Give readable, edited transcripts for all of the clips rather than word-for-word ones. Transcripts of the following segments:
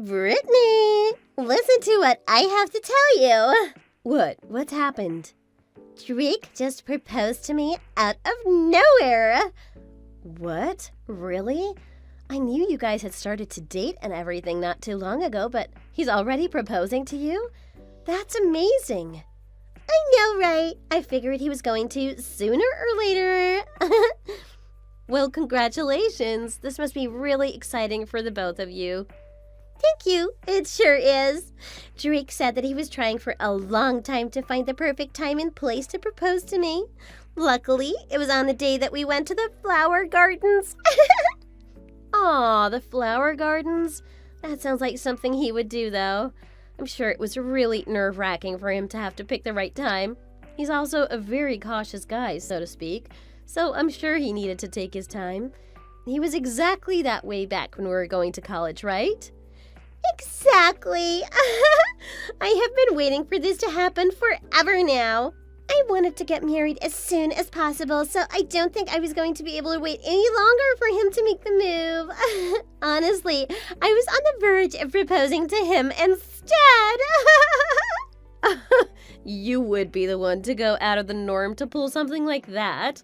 Brittany, listen to what I have to tell you. What? What's happened? Drake just proposed to me out of nowhere. What? Really? I knew you guys had started to date and everything not too long ago, but he's already proposing to you? That's amazing. I know, right? I figured he was going to sooner or later. Well, congratulations. This must be really exciting for the both of you. Thank you. It sure is. Drake said that he was trying for a long time to find the perfect time and place to propose to me. Luckily, it was on the day that we went to the flower gardens. Aw, the flower gardens? That sounds like something he would do, though. I'm sure it was really nerve-wracking for him to have to pick the right time. He's also a very cautious guy, so to speak, so I'm sure he needed to take his time. He was exactly that way back when we were going to college, right? Exactly. I have been waiting for this to happen forever now. I wanted to get married as soon as possible, so I don't think I was going to be able to wait any longer for him to make the move. Honestly, I was on the verge of proposing to him instead. You would be the one to go out of the norm to pull something like that.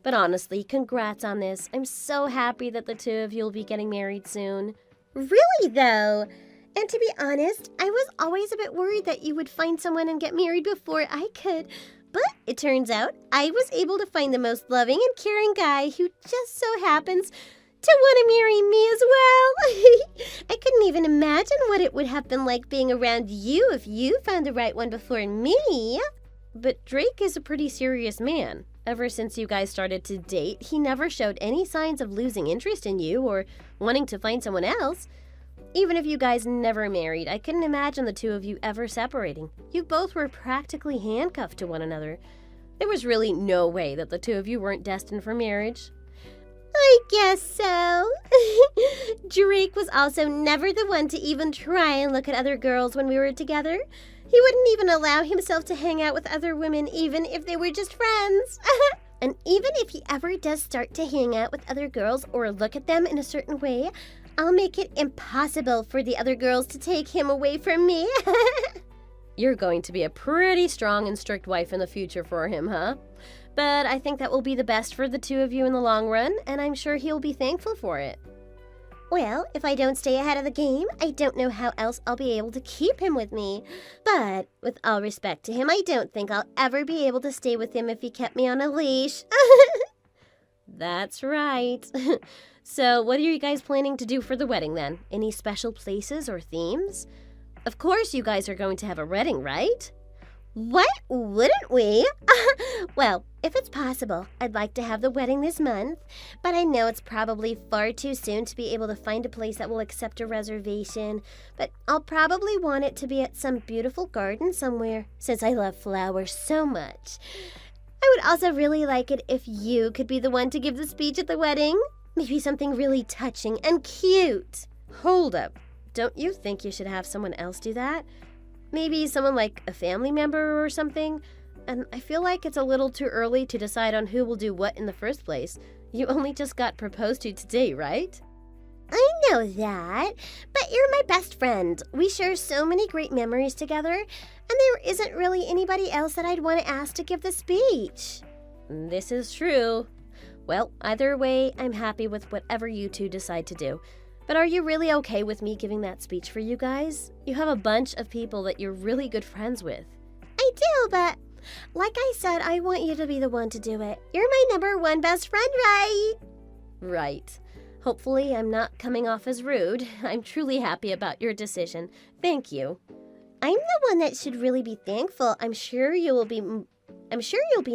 But honestly, congrats on this. I'm so happy that the two of you will be getting married soon. Really, though? And to be honest, I was always a bit worried that you would find someone and get married before I could. But it turns out I was able to find the most loving and caring guy who just so happens to want to marry me as well. I couldn't even imagine what it would have been like being around you if you found the right one before me. But Drake is a pretty serious man. Ever since you guys started to date, he never showed any signs of losing interest in you or wanting to find someone else. Even if you guys never married, I couldn't imagine the two of you ever separating. You both were practically handcuffed to one another. There was really no way that the two of you weren't destined for marriage. I guess so. Drake was also never the one to even try and look at other girls when we were together. He wouldn't even allow himself to hang out with other women, even if they were just friends. And even if he ever does start to hang out with other girls or look at them in a certain way, I'll make it impossible for the other girls to take him away from me. You're going to be a pretty strong and strict wife in the future for him, huh? But I think that will be the best for the two of you in the long run, and I'm sure he'll be thankful for it. Well, if I don't stay ahead of the game, I don't know how else I'll be able to keep him with me. But with all respect to him, I don't think I'll ever be able to stay with him if he kept me on a leash. That's right. So what are you guys planning to do for the wedding then? Any special places or themes? Of course you guys are going to have a wedding, right? What? Wouldn't we? Well, if it's possible, I'd like to have the wedding this month, but I know it's probably far too soon to be able to find a place that will accept a reservation, but I'll probably want it to be at some beautiful garden somewhere, since I love flowers so much. I would also really like it if you could be the one to give the speech at the wedding. Maybe something really touching and cute. Hold up. Don't you think you should have someone else do that? Maybe someone like a family member or something? And I feel like it's a little too early to decide on who will do what in the first place. You only just got proposed to today, right? I know that, but you're my best friend. We share so many great memories together, and there isn't really anybody else that I'd want to ask to give the speech. This is true. Well, either way, I'm happy with whatever you two decide to do. But are you really okay with me giving that speech for you guys? You have a bunch of people that you're really good friends with. I do, but like I said, I want you to be the one to do it. You're my number one best friend, right? Right. Hopefully I'm not coming off as rude. I'm truly happy about your decision. Thank you. I'm the one that should really be thankful. I'm sure you'll be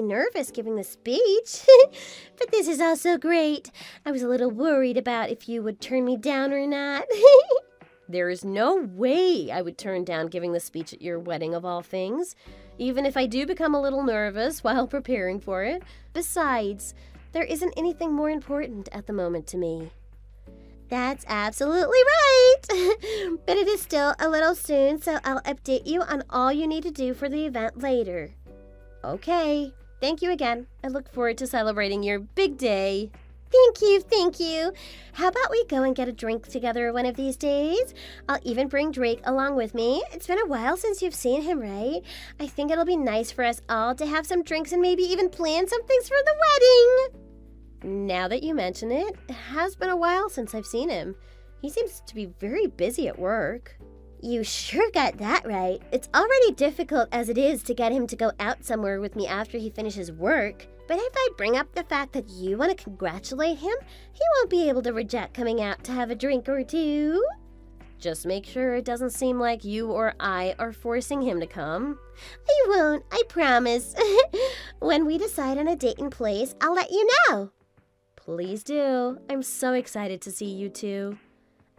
nervous giving the speech. But this is also great. I was a little worried about if you would turn me down or not. There is no way I would turn down giving the speech at your wedding of all things, even if I do become a little nervous while preparing for it. Besides, there isn't anything more important at the moment to me. That's absolutely right. But it is still a little soon, so I'll update you on all you need to do for the event later. Okay. Thank you again. I look forward to celebrating your big day. Thank you, thank you. How about we go and get a drink together one of these days? I'll even bring Drake along with me. It's been a while since you've seen him, right? I think it'll be nice for us all to have some drinks and maybe even plan some things for the wedding. Now that you mention it, it has been a while since I've seen him. He seems to be very busy at work. You sure got that right. It's already difficult as it is to get him to go out somewhere with me after he finishes work. But if I bring up the fact that you want to congratulate him, he won't be able to reject coming out to have a drink or two. Just make sure it doesn't seem like you or I are forcing him to come. I won't, I promise. When we decide on a date and place, I'll let you know. Please do. I'm so excited to see you two.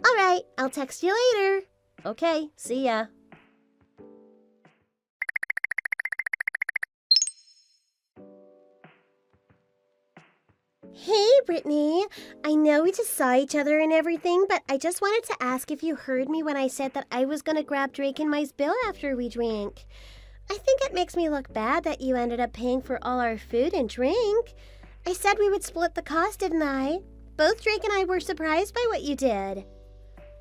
All right, I'll text you later. Okay, see ya. Hey, Brittany. I know we just saw each other and everything, but I just wanted to ask if you heard me when I said that I was going to grab Drake and my bill after we drank. I think it makes me look bad that you ended up paying for all our food and drink. I said we would split the cost, didn't I? Both Drake and I were surprised by what you did.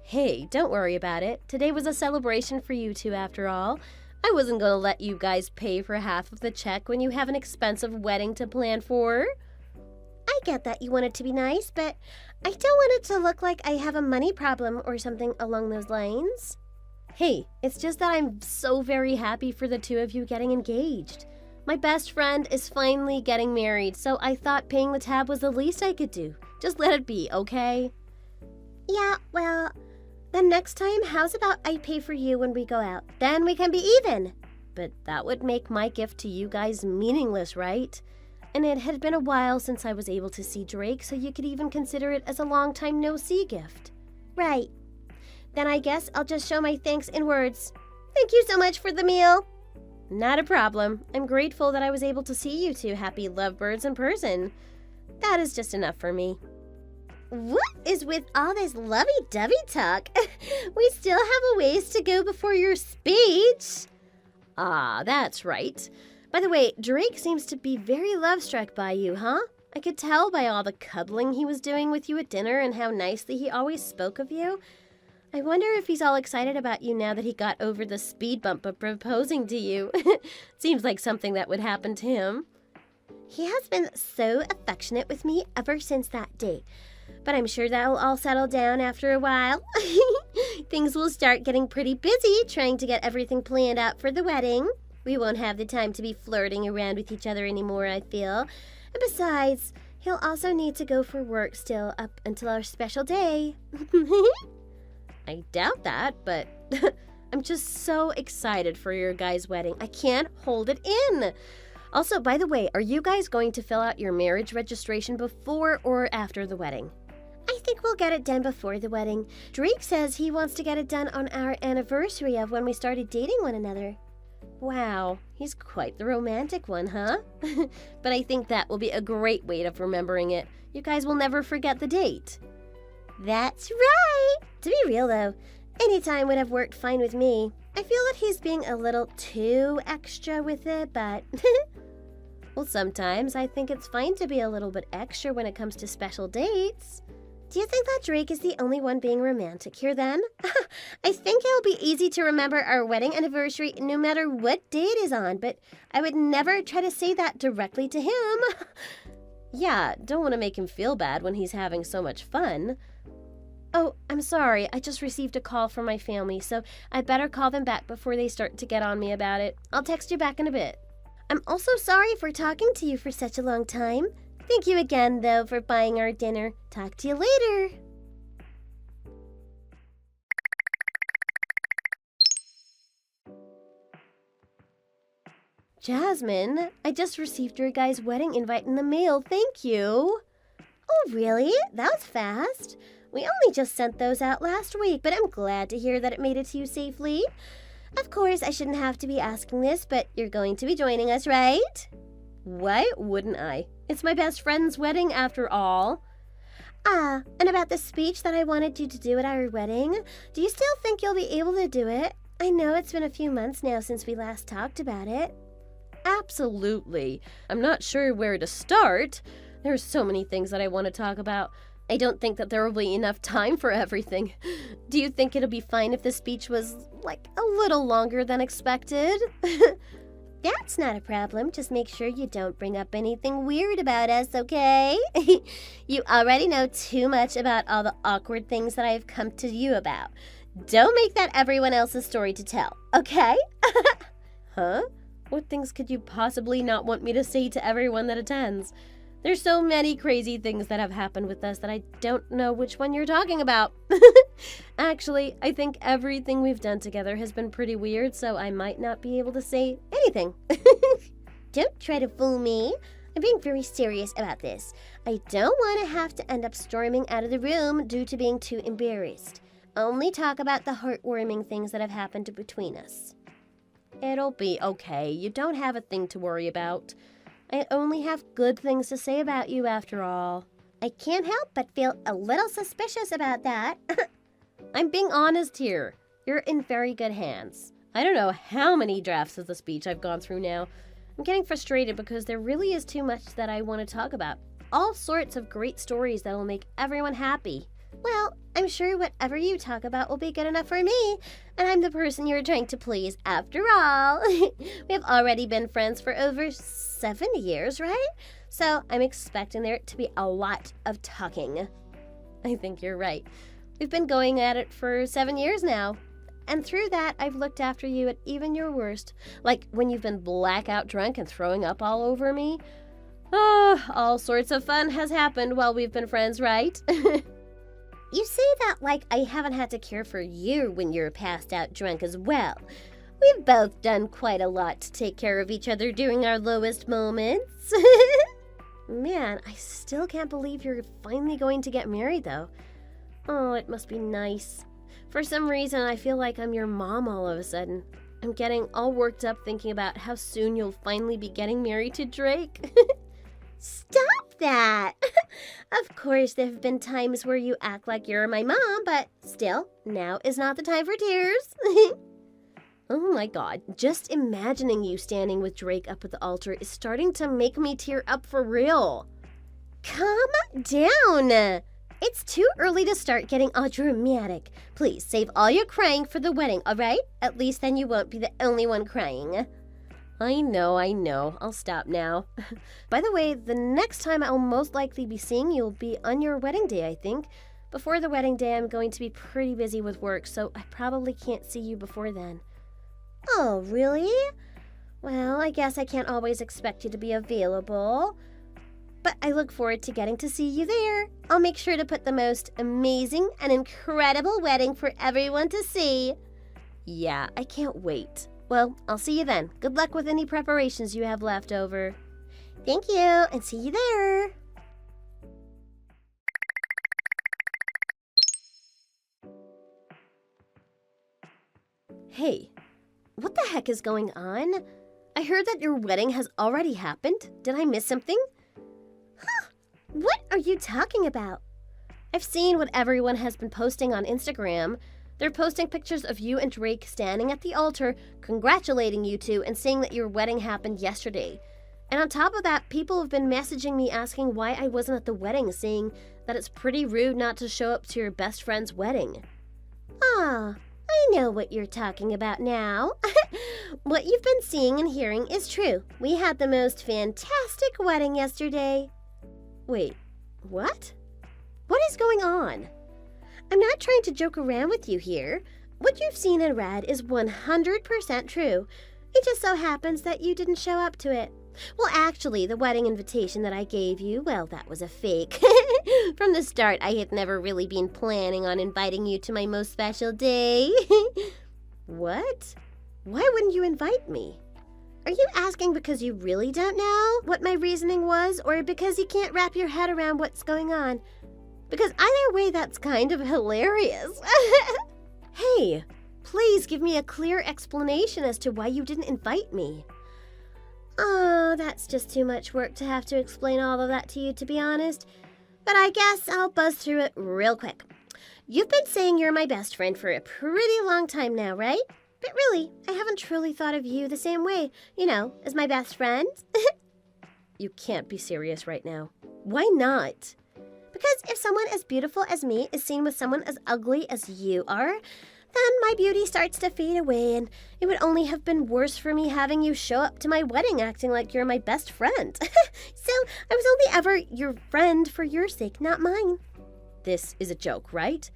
Hey, don't worry about it. Today was a celebration for you two after all. I wasn't going to let you guys pay for half of the check when you have an expensive wedding to plan for. I get that you want it to be nice, but I don't want it to look like I have a money problem or something along those lines. Hey, it's just that I'm so very happy for the two of you getting engaged. My best friend is finally getting married, so I thought paying the tab was the least I could do. Just let it be, okay? Yeah, well, then next time, how's about I pay for you when we go out? Then we can be even. But that would make my gift to you guys meaningless, right? And it had been a while since I was able to see Drake, so you could even consider it as a long-time no-see gift. Right. Then I guess I'll just show my thanks in words. Thank you so much for the meal. Not a problem. I'm grateful that I was able to see you two happy lovebirds in person. That is just enough for me. What is with all this lovey-dovey talk? We still have a ways to go before your speech. Ah, that's right. By the way, Drake seems to be very love-struck by you, huh? I could tell by all the cuddling he was doing with you at dinner and how nicely he always spoke of you. I wonder if he's all excited about you now that he got over the speed bump of proposing to you. Seems like something that would happen to him. He has been so affectionate with me ever since that date. But I'm sure that'll all settle down after a while. Things will start getting pretty busy trying to get everything planned out for the wedding. We won't have the time to be flirting around with each other anymore, I feel. And besides, he'll also need to go for work still up until our special day. I doubt that, but I'm just so excited for your guys' wedding. I can't hold it in. Also, by the way, are you guys going to fill out your marriage registration before or after the wedding? I think we'll get it done before the wedding. Drake says he wants to get it done on our anniversary of when we started dating one another. Wow, he's quite the romantic one, huh? But I think that will be a great way of remembering it. You guys will never forget the date. That's right! To be real though, any time would have worked fine with me. I feel that he's being a little too extra with it, but... Well, sometimes I think it's fine to be a little bit extra when it comes to special dates. Do you think that Drake is the only one being romantic here then? I think it'll be easy to remember our wedding anniversary no matter what day it is on, but I would never try to say that directly to him. Yeah, don't want to make him feel bad when he's having so much fun. Oh, I'm sorry, I just received a call from my family, so I better call them back before they start to get on me about it. I'll text you back in a bit. I'm also sorry for talking to you for such a long time. Thank you again, though, for buying our dinner. Talk to you later. Jasmine, I just received your guys' wedding invite in the mail. Thank you. Oh, really? That was fast. We only just sent those out last week, but I'm glad to hear that it made it to you safely. Of course, I shouldn't have to be asking this, but you're going to be joining us, right? Why wouldn't I? It's my best friend's wedding after all. Ah, and about the speech that I wanted you to do at our wedding, do you still think you'll be able to do it? I know it's been a few months now since we last talked about it. Absolutely. I'm not sure where to start. There's so many things that I want to talk about. I don't think that there will be enough time for everything. Do you think it'll be fine if the speech was, like, a little longer than expected? That's not a problem. Just make sure you don't bring up anything weird about us, okay? You already know too much about all the awkward things that I've come to you about. Don't make that everyone else's story to tell, okay? Huh? What things could you possibly not want me to say to everyone that attends? There's so many crazy things that have happened with us that I don't know which one you're talking about. Actually, I think everything we've done together has been pretty weird, so I might not be able to say anything. Don't try to fool me. I'm being very serious about this. I don't want to have to end up storming out of the room due to being too embarrassed. Only talk about the heartwarming things that have happened between us. It'll be okay. You don't have a thing to worry about. I only have good things to say about you after all. I can't help but feel a little suspicious about that. I'm being honest here. You're in very good hands. I don't know how many drafts of the speech I've gone through now. I'm getting frustrated because there really is too much that I want to talk about. All sorts of great stories that will make everyone happy. Well, I'm sure whatever you talk about will be good enough for me, and I'm the person you're trying to please after all. We've already been friends for over 7 years, right? So I'm expecting there to be a lot of talking. I think you're right. We've been going at it for 7 years now. And through that, I've looked after you at even your worst. Like when you've been blackout drunk and throwing up all over me. All sorts of fun has happened while we've been friends, right? You say that like I haven't had to care for you when you're passed out drunk as well. We've both done quite a lot to take care of each other during our lowest moments. Man, I still can't believe you're finally going to get married, though. Oh, it must be nice. For some reason, I feel like I'm your mom all of a sudden. I'm getting all worked up thinking about how soon you'll finally be getting married to Drake. Stop that! Of course, there have been times where you act like you're my mom, but still, now is not the time for tears. Oh my god, just imagining you standing with Drake up at the altar is starting to make me tear up for real. Calm down! It's too early to start getting all dramatic. Please, save all your crying for the wedding, alright? At least then you won't be the only one crying. I know. I'll stop now. By the way, the next time I'll most likely be seeing you will be on your wedding day, I think. Before the wedding day, I'm going to be pretty busy with work, so I probably can't see you before then. Oh, really? Well, I guess I can't always expect you to be available. But I look forward to getting to see you there. I'll make sure to put the most amazing and incredible wedding for everyone to see. Yeah, I can't wait. Well, I'll see you then. Good luck with any preparations you have left over. Thank you, and see you there. Hey, what the heck is going on? I heard that your wedding has already happened. Did I miss something? Huh, what are you talking about? I've seen what everyone has been posting on Instagram. They're posting pictures of you and Drake standing at the altar, congratulating you two and saying that your wedding happened yesterday. And on top of that, people have been messaging me asking why I wasn't at the wedding, saying that it's pretty rude not to show up to your best friend's wedding. Ah, I know what you're talking about now. What you've been seeing and hearing is true. We had the most fantastic wedding yesterday. Wait, what? What is going on? I'm not trying to joke around with you here. What you've seen and read is 100% true. It just so happens that you didn't show up to it. Well, actually, the wedding invitation that I gave you, well, that was a fake. From the start, I had never really been planning on inviting you to my most special day. What? Why wouldn't you invite me? Are you asking because you really don't know what my reasoning was, or because you can't wrap your head around what's going on? Because either way, that's kind of hilarious. Hey, please give me a clear explanation as to why you didn't invite me. Oh, that's just too much work to have to explain all of that to you, to be honest. But I guess I'll buzz through it real quick. You've been saying you're my best friend for a pretty long time now, right? But really, I haven't truly thought of you the same way, as my best friend. You can't be serious right now. Why not? Because if someone as beautiful as me is seen with someone as ugly as you are, then my beauty starts to fade away, and it would only have been worse for me having you show up to my wedding acting like you're my best friend. So I was only ever your friend for your sake, not mine. This is a joke, right?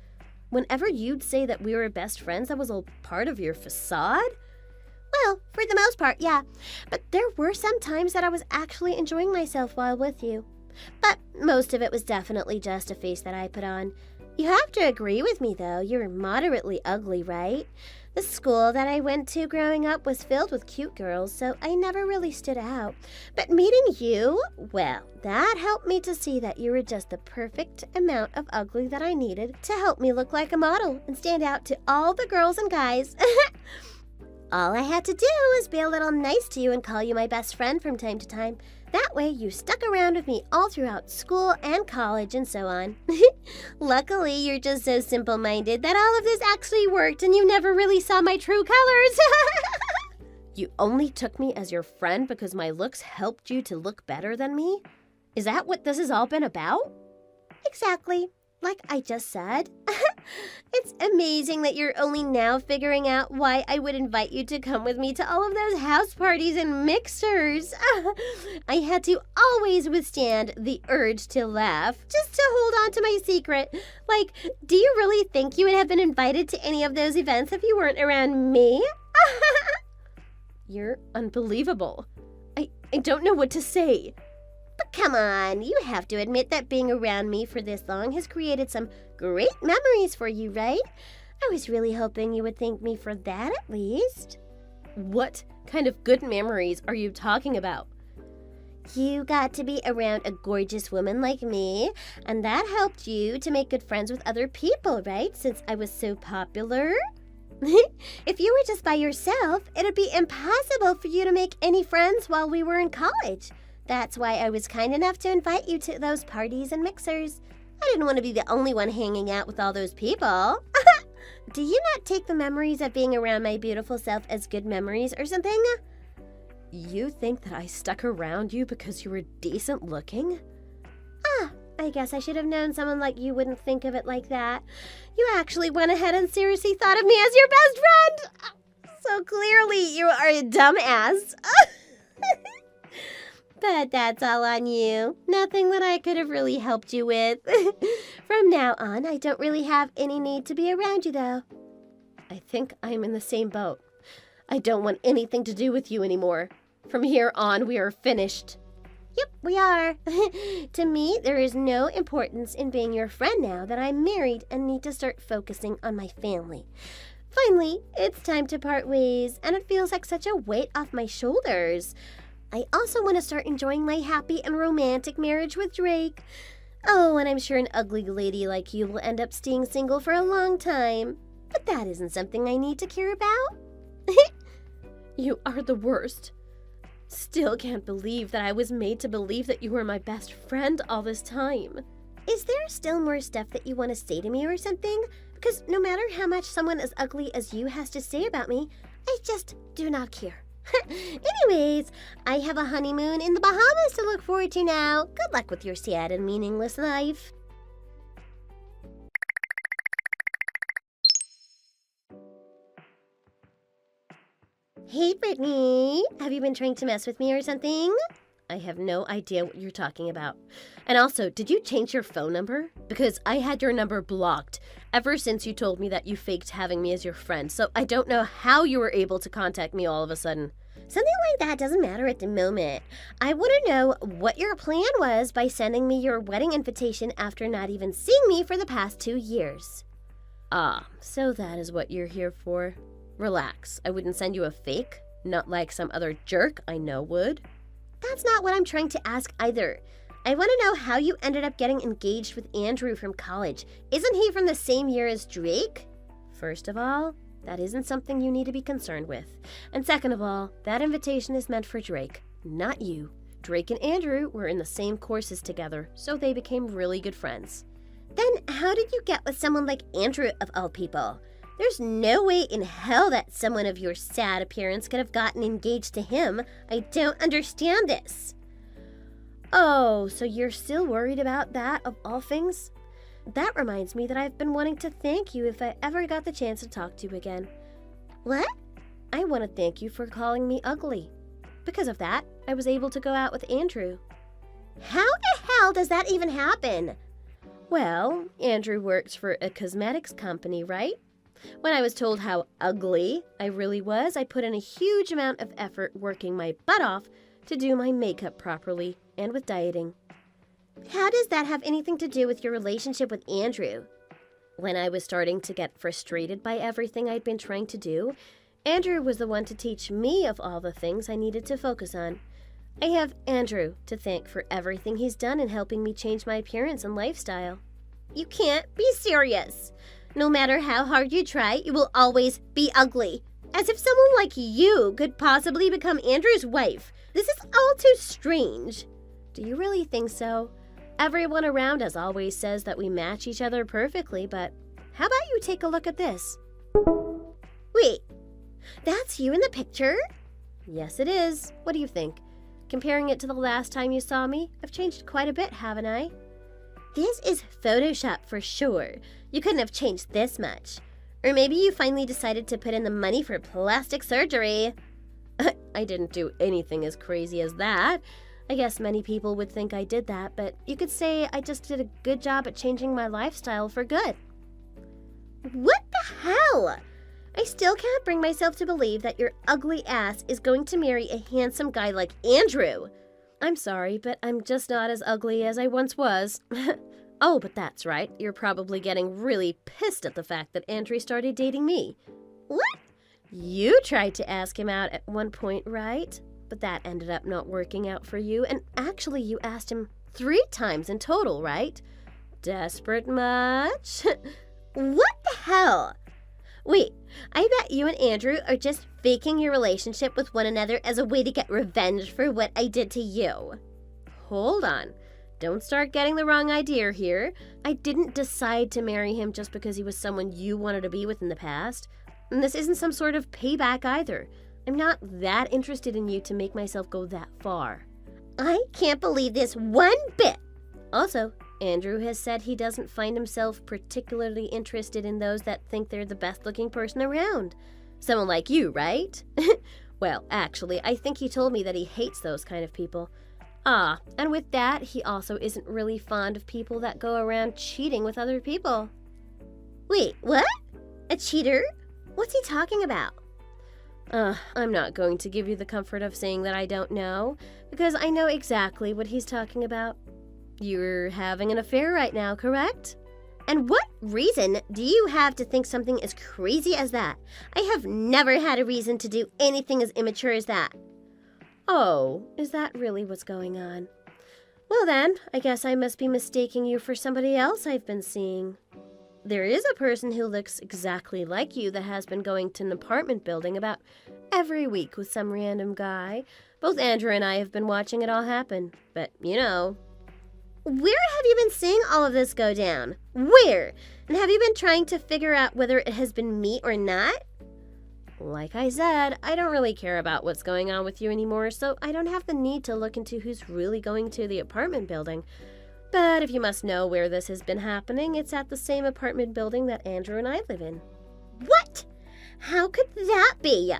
Whenever you'd say that we were best friends, that was all part of your facade? Well, for the most part, yeah. But there were some times that I was actually enjoying myself while with you. But most of it was definitely just a face that I put on. You have to agree with me, though. You're moderately ugly, right? The school that I went to growing up was filled with cute girls, so I never really stood out. But meeting you, well, that helped me to see that you were just the perfect amount of ugly that I needed to help me look like a model and stand out to all the girls and guys. All I had to do was be a little nice to you and call you my best friend from time to time. That way you stuck around with me all throughout school and college and so on. Luckily, you're just so simple-minded that all of this actually worked and you never really saw my true colors. You only took me as your friend because my looks helped you to look better than me? Is that what this has all been about? Exactly. Like I just said. It's amazing that you're only now figuring out why I would invite you to come with me to all of those house parties and mixers. I had to always withstand the urge to laugh, just to hold on to my secret. Like, do you really think you would have been invited to any of those events if you weren't around me? You're unbelievable. I don't know what to say. But come on, you have to admit that being around me for this long has created some great memories for you, right? I was really hoping you would thank me for that at least. What kind of good memories are you talking about? You got to be around a gorgeous woman like me, and that helped you to make good friends with other people, right? Since I was so popular. If you were just by yourself, it'd be impossible for you to make any friends while we were in college. That's why I was kind enough to invite you to those parties and mixers. I didn't want to be the only one hanging out with all those people. Do you not take the memories of being around my beautiful self as good memories or something? You think that I stuck around you because you were decent looking? I guess I should have known someone like you wouldn't think of it like that. You actually went ahead and seriously thought of me as your best friend. So clearly you are a dumbass. But that's all on you. Nothing that I could have really helped you with. From now on, I don't really have any need to be around you, though. I think I'm in the same boat. I don't want anything to do with you anymore. From here on, we are finished. Yep, we are. To me, there is no importance in being your friend now that I'm married and need to start focusing on my family. Finally, it's time to part ways, and it feels like such a weight off my shoulders. I also want to start enjoying my happy and romantic marriage with Drake. Oh, and I'm sure an ugly lady like you will end up staying single for a long time. But that isn't something I need to care about. You are the worst. Still can't believe that I was made to believe that you were my best friend all this time. Is there still more stuff that you want to say to me or something? Because no matter how much someone as ugly as you has to say about me, I just do not care. Anyways, I have a honeymoon in the Bahamas to look forward to now. Good luck with your sad and meaningless life. Hey, Brittany. Have you been trying to mess with me or something? I have no idea what you're talking about. And also, did you change your phone number? Because I had your number blocked ever since you told me that you faked having me as your friend, so I don't know how you were able to contact me all of a sudden. Something like that doesn't matter at the moment. I want to know what your plan was by sending me your wedding invitation after not even seeing me for the past 2 years. Ah, so that is what you're here for. Relax, I wouldn't send you a fake, not like some other jerk I know would. That's not what I'm trying to ask either. I want to know how you ended up getting engaged with Andrew from college. Isn't he from the same year as Drake? First of all, that isn't something you need to be concerned with. And second of all, that invitation is meant for Drake, not you. Drake and Andrew were in the same courses together, so they became really good friends. Then how did you get with someone like Andrew of all people? There's no way in hell that someone of your sad appearance could have gotten engaged to him. I don't understand this. Oh, so you're still worried about that of all things? That reminds me that I've been wanting to thank you if I ever got the chance to talk to you again. What? I want to thank you for calling me ugly. Because of that, I was able to go out with Andrew. How the hell does that even happen? Well, Andrew works for a cosmetics company, right? When I was told how ugly I really was, I put in a huge amount of effort working my butt off to do my makeup properly and with dieting. How does that have anything to do with your relationship with Andrew? When I was starting to get frustrated by everything I'd been trying to do, Andrew was the one to teach me of all the things I needed to focus on. I have Andrew to thank for everything he's done in helping me change my appearance and lifestyle. You can't be serious. No matter how hard you try, you will always be ugly. As if someone like you could possibly become Andrew's wife. This is all too strange. Do you really think so? Everyone around us always says that we match each other perfectly, but how about you take a look at this? Wait, that's you in the picture? Yes, it is. What do you think? Comparing it to the last time you saw me, I've changed quite a bit, haven't I? This is Photoshop for sure. You couldn't have changed this much. Or maybe you finally decided to put in the money for plastic surgery. I didn't do anything as crazy as that. I guess many people would think I did that, but you could say I just did a good job at changing my lifestyle for good. What the hell? I still can't bring myself to believe that your ugly ass is going to marry a handsome guy like Andrew. I'm sorry, but I'm just not as ugly as I once was. Oh, but that's right. You're probably getting really pissed at the fact that Andrew started dating me. What? You tried to ask him out at one point, right? But that ended up not working out for you, and actually you asked him 3 times in total, right? Desperate much? What the hell? Wait, I bet you and Andrew are just faking your relationship with one another as a way to get revenge for what I did to you. Hold on. Don't start getting the wrong idea here. I didn't decide to marry him just because he was someone you wanted to be with in the past. And this isn't some sort of payback either. I'm not that interested in you to make myself go that far. I can't believe this one bit. Also, Andrew has said he doesn't find himself particularly interested in those that think they're the best-looking person around. Someone like you, right? Well, actually, I think he told me that he hates those kind of people. Ah, and with that, he also isn't really fond of people that go around cheating with other people. Wait, what? A cheater? What's he talking about? I'm not going to give you the comfort of saying that I don't know, because I know exactly what he's talking about. You're having an affair right now, correct? And what reason do you have to think something as crazy as that? I have never had a reason to do anything as immature as that. Oh, is that really what's going on? Well then, I guess I must be mistaking you for somebody else I've been seeing. There is a person who looks exactly like you that has been going to an apartment building about every week with some random guy. Both Andrew and I have been watching it all happen, but you know. Where have you been seeing all of this go down? Where? And have you been trying to figure out whether it has been me or not? Like I said, I don't really care about what's going on with you anymore, so I don't have the need to look into who's really going to the apartment building. But if you must know where this has been happening, it's at the same apartment building that Andrew and I live in. What? How could that be?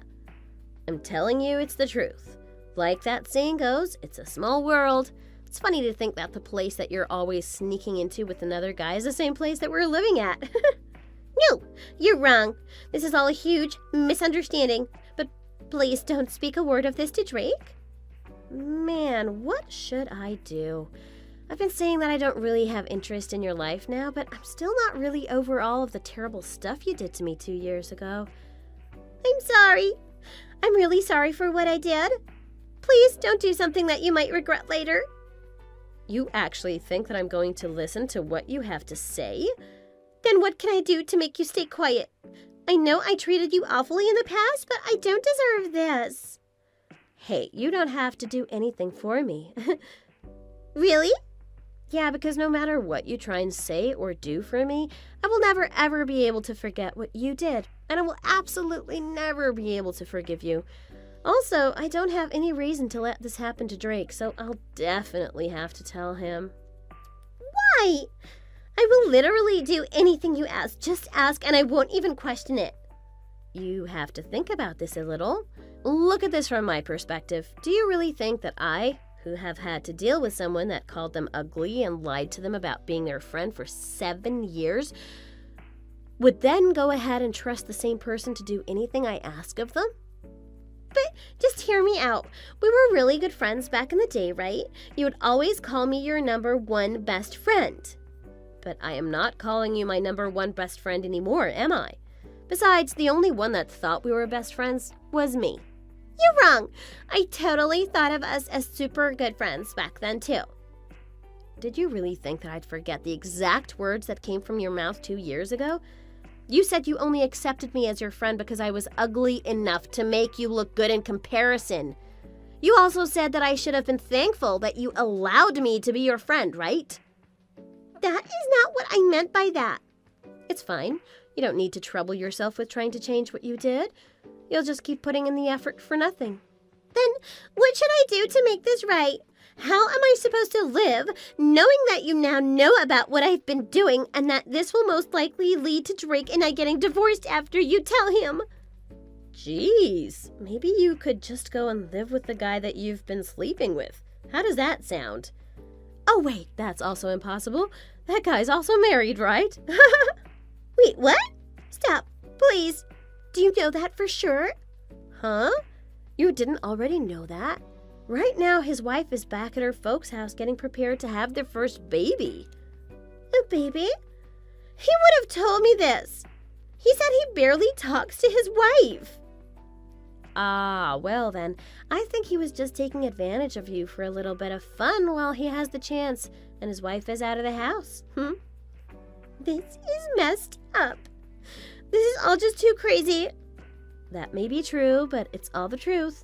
I'm telling you, it's the truth. Like that saying goes, it's a small world. It's funny to think that the place that you're always sneaking into with another guy is the same place that we're living at. No, you're wrong. This is all a huge misunderstanding. But please don't speak a word of this to Drake. Man, what should I do? I've been saying that I don't really have interest in your life now, but I'm still not really over all of the terrible stuff you did to me 2 years ago. I'm sorry. I'm really sorry for what I did. Please don't do something that you might regret later. You actually think that I'm going to listen to what you have to say? Then what can I do to make you stay quiet? I know I treated you awfully in the past, but I don't deserve this. Hey, you don't have to do anything for me. Really? Yeah, because no matter what you try and say or do for me, I will never ever be able to forget what you did, and I will absolutely never be able to forgive you. Also, I don't have any reason to let this happen to Drake, so I'll definitely have to tell him. Why? I will literally do anything you ask. Just ask and I won't even question it. You have to think about this a little. Look at this from my perspective. Do you really think that I, who have had to deal with someone that called them ugly and lied to them about being their friend for 7 years, would then go ahead and trust the same person to do anything I ask of them? But just hear me out. We were really good friends back in the day, right? You would always call me your number one best friend. But I am not calling you my number one best friend anymore, am I? Besides, the only one that thought we were best friends was me. You're wrong. I totally thought of us as super good friends back then, too. Did you really think that I'd forget the exact words that came from your mouth 2 years ago? You said you only accepted me as your friend because I was ugly enough to make you look good in comparison. You also said that I should have been thankful that you allowed me to be your friend, right? That is not what I meant by that. It's fine. You don't need to trouble yourself with trying to change what you did. You'll just keep putting in the effort for nothing. Then what should I do to make this right? How am I supposed to live knowing that you now know about what I've been doing and that this will most likely lead to Drake and I getting divorced after you tell him? Jeez, maybe you could just go and live with the guy that you've been sleeping with. How does that sound? Oh wait, that's also impossible. That guy's also married, right? Wait, what? Stop, please. Do you know that for sure? Huh? You didn't already know that? Right now, his wife is back at her folks' house getting prepared to have their first baby. A baby? He would have told me this. He said he barely talks to his wife. Ah, well then, I think he was just taking advantage of you for a little bit of fun while he has the chance and his wife is out of the house. This is messed up. This is all just too crazy. That may be true, but it's all the truth.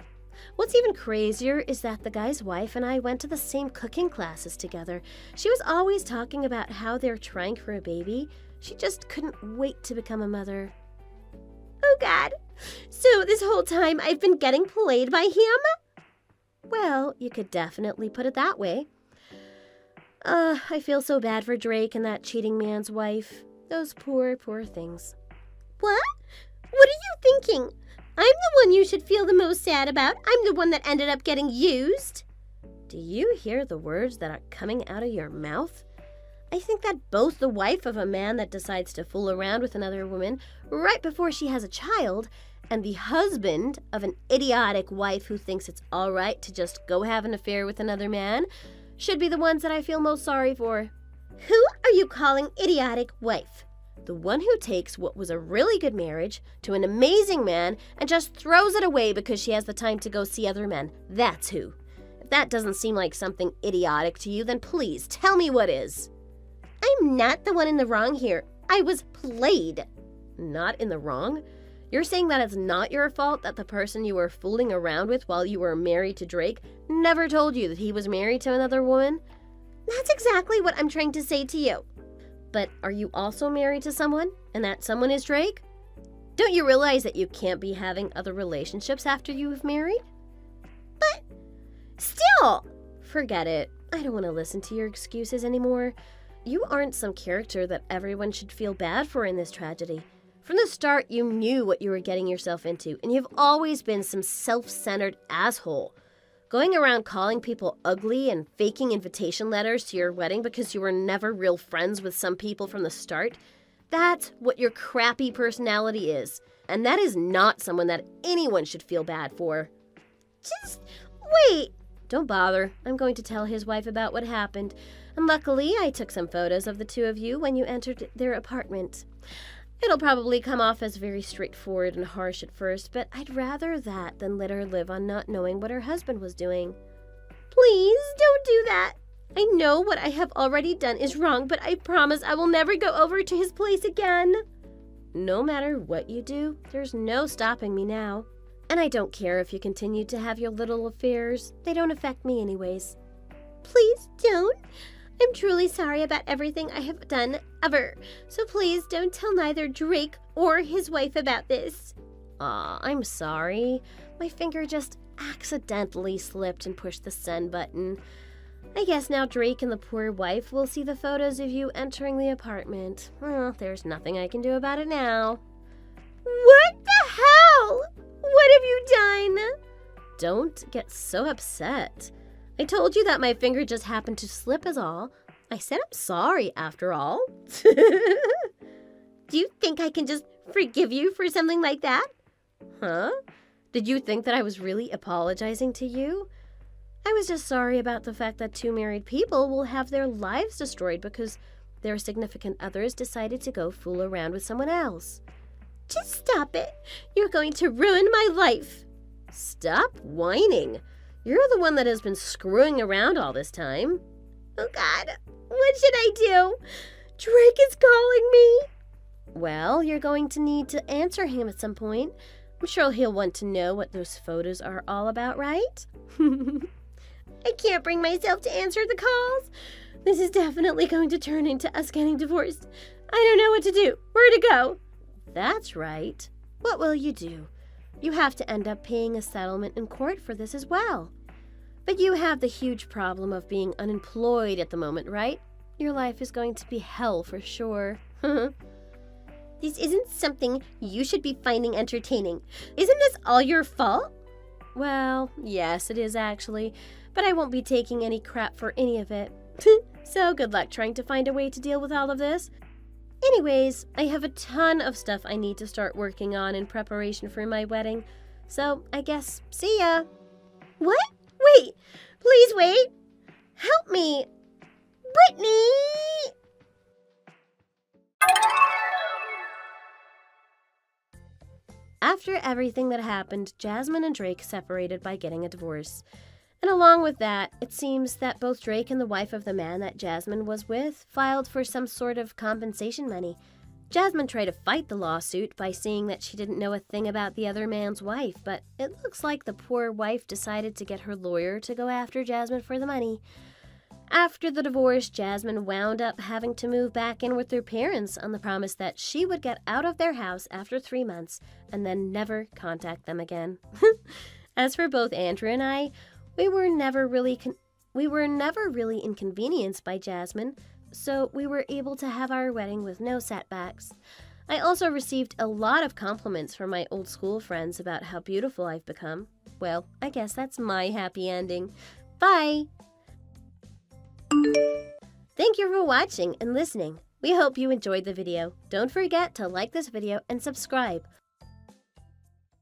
What's even crazier is that the guy's wife and I went to the same cooking classes together. She was always talking about how they're trying for a baby. She just couldn't wait to become a mother. Oh God. So this whole time I've been getting played by him? Well, you could definitely put it that way. I feel so bad for Drake and that cheating man's wife. Those poor, poor things. What? What are you thinking? I'm the one you should feel the most sad about. I'm the one that ended up getting used. Do you hear the words that are coming out of your mouth? I think that both the wife of a man that decides to fool around with another woman right before she has a child and the husband of an idiotic wife who thinks it's all right to just go have an affair with another man should be the ones that I feel most sorry for. Who are you calling idiotic wife? The one who takes what was a really good marriage to an amazing man and just throws it away because she has the time to go see other men. That's who. If that doesn't seem like something idiotic to you, then please tell me what is. I'm not the one in the wrong here. I was played. Not in the wrong? You're saying that it's not your fault that the person you were fooling around with while you were married to Drake never told you that he was married to another woman? That's exactly what I'm trying to say to you. But are you also married to someone, and that someone is Drake? Don't you realize that you can't be having other relationships after you have married? But still, forget it. I don't want to listen to your excuses anymore. You aren't some character that everyone should feel bad for in this tragedy. From the start, you knew what you were getting yourself into, and you've always been some self-centered asshole. Going around calling people ugly and faking invitation letters to your wedding because you were never real friends with some people from the start, that's what your crappy personality is. And that is not someone that anyone should feel bad for. Just wait. Don't bother. I'm going to tell his wife about what happened. And luckily, I took some photos of the two of you when you entered their apartment. It'll probably come off as very straightforward and harsh at first, but I'd rather that than let her live on not knowing what her husband was doing. Please don't do that. I know what I have already done is wrong, but I promise I will never go over to his place again. No matter what you do, there's no stopping me now. And I don't care if you continue to have your little affairs. They don't affect me anyways. Please don't. I'm truly sorry about everything I have done, ever. So please don't tell neither Drake or his wife about this. I'm sorry, My finger just accidentally slipped and pushed the send button. I guess now Drake and the poor wife will see the photos of you entering the apartment. There's nothing I can do about it now. What the hell? What have you done? Don't get so upset. I told you that my finger just happened to slip is all. I said I'm sorry after all. Do you think I can just forgive you for something like that? Huh? Did you think that I was really apologizing to you? I was just sorry about the fact that two married people will have their lives destroyed because their significant others decided to go fool around with someone else. Just stop it. You're going to ruin my life. Stop whining. You're the one that has been screwing around all this time. Oh, God. What should I do? Drake is calling me. Well, you're going to need to answer him at some point. I'm sure he'll want to know what those photos are all about, right? I can't bring myself to answer the calls. This is definitely going to turn into us getting divorced. I don't know what to do. Where to go? That's right. What will you do? You have to end up paying a settlement in court for this as well. But you have the huge problem of being unemployed at the moment, right? Your life is going to be hell for sure. This isn't something you should be finding entertaining. Isn't this all your fault? Well, yes, it is actually, but I won't be taking any crap for any of it. So good luck trying to find a way to deal with all of this. Anyways, I have a ton of stuff I need to start working on in preparation for my wedding, so I guess see ya. What? Wait! Please wait! Help me! Brittany! After everything that happened, Jasmine and Drake separated by getting a divorce. And along with that, it seems that both Drake and the wife of the man that Jasmine was with filed for some sort of compensation money. Jasmine tried to fight the lawsuit by saying that she didn't know a thing about the other man's wife, but it looks like the poor wife decided to get her lawyer to go after Jasmine for the money. After the divorce, Jasmine wound up having to move back in with their parents on the promise that she would get out of their house after 3 months and then never contact them again. As for both Andrew and I, we were never really inconvenienced by Jasmine, so we were able to have our wedding with no setbacks. I also received a lot of compliments from my old school friends about how beautiful I've become. Well, I guess that's my happy ending. Bye! Thank you for watching and listening. We hope you enjoyed the video. Don't forget to like this video and subscribe.